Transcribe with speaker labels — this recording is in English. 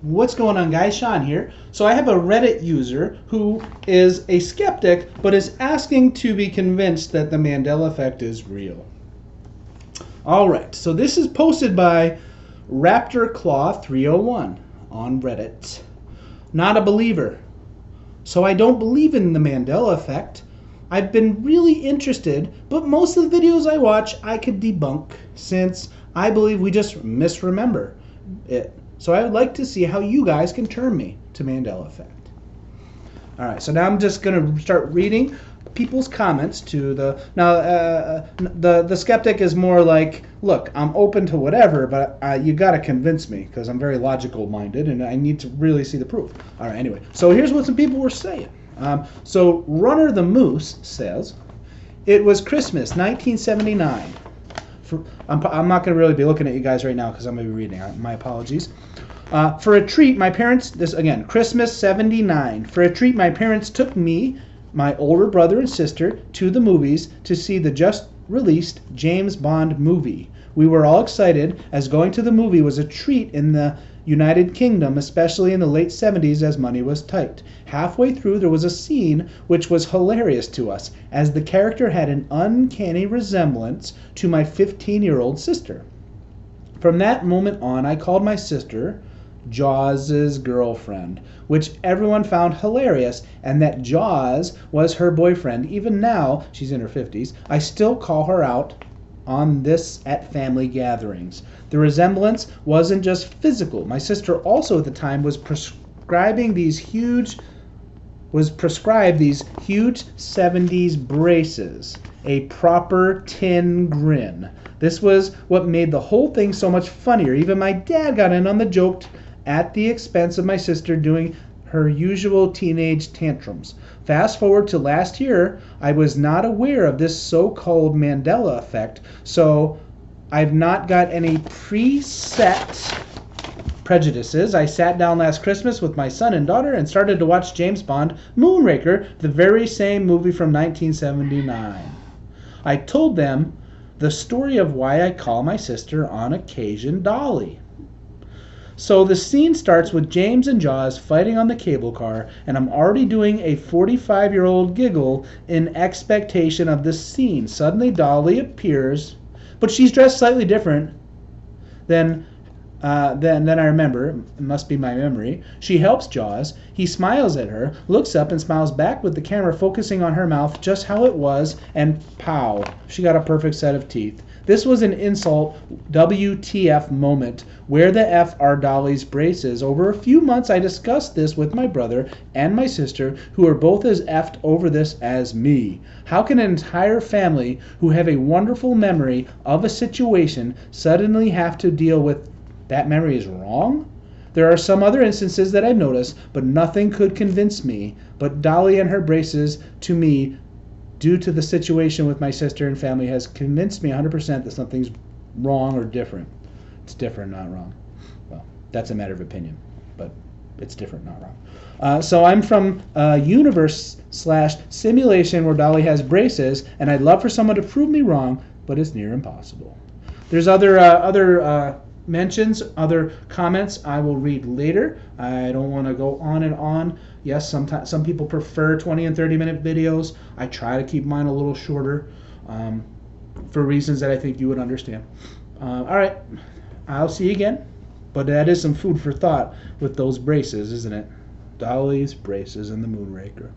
Speaker 1: What's going on, guys? Sean here. So I have a Reddit user who is a skeptic but is asking to be convinced that the Mandela Effect is real. Alright, so this is posted by RaptorClaw301 on Reddit. Not a believer. So I don't believe in the Mandela Effect. I've been really interested, but most of the videos I watch I could debunk since I believe we just misremember it. So I would like to see how you guys can turn me to Mandela Effect. Alright, so now I'm just going to start reading people's comments to the... Now, the skeptic is more like, look, I'm open to whatever, but you got to convince me because I'm very logical minded and I need to really see the proof. Alright, anyway, so here's what some people were saying. So Runner the Moose says, it was Christmas 1979. I'm not going to really be looking at you guys right now because I'm going to be reading. My apologies. For a treat, my parents, this again, Christmas 79. For a treat, my parents took me, my older brother and sister, to the movies to see the just released James Bond movie. We were all excited as going to the movie was a treat in the United Kingdom, especially in the late 70s as money was tight. Halfway through there was a scene which was hilarious to us as the character had an uncanny resemblance to my 15-year-old sister. From that moment on I called my sister Jaws's girlfriend, which everyone found hilarious, and that Jaws was her boyfriend. Even now, she's in her 50s, I still call her out on this at family gatherings. The resemblance wasn't just physical. My sister also at the time was prescribed these huge 70s braces, a proper tin grin. This was what made the whole thing so much funnier. Even my dad got in on the joke at the expense of my sister doing her usual teenage tantrums. Fast forward to last year, I was not aware of this so-called Mandela Effect, so I've not got any preset prejudices. I sat down last Christmas with my son and daughter and started to watch James Bond Moonraker, the very same movie from 1979. I told them the story of why I call my sister on occasion Dolly. So the scene starts with James and Jaws fighting on the cable car, and I'm already doing a 45-year-old giggle in expectation of this scene. Suddenly Dolly appears, but she's dressed slightly different than I remember. It must be my memory. She helps Jaws. He smiles at her, looks up and smiles back with the camera focusing on her mouth just how it was, and pow, she got a perfect set of teeth. This was an insult WTF moment. Where the F are Dolly's braces? Over a few months I discussed this with my brother and my sister, who are both as effed over this as me. How can an entire family who have a wonderful memory of a situation suddenly have to deal with that memory is wrong? There are some other instances that I've noticed, but nothing could convince me. But Dolly and her braces, to me, due to the situation with my sister and family, has convinced me 100% that something's wrong or different. It's different, not wrong. Well, that's a matter of opinion, but it's different, not wrong. So I'm from a universe/simulation where Dolly has braces, and I'd love for someone to prove me wrong, but it's near impossible. There's other mentions, other comments I will read later. I don't want to go on and on. Yes, sometimes some people prefer 20 and 30-minute videos. I try to keep mine a little shorter for reasons that I think you would understand. All right, I'll see you again. But that is some food for thought with those braces, isn't it? Dolly's braces and the Moonraker.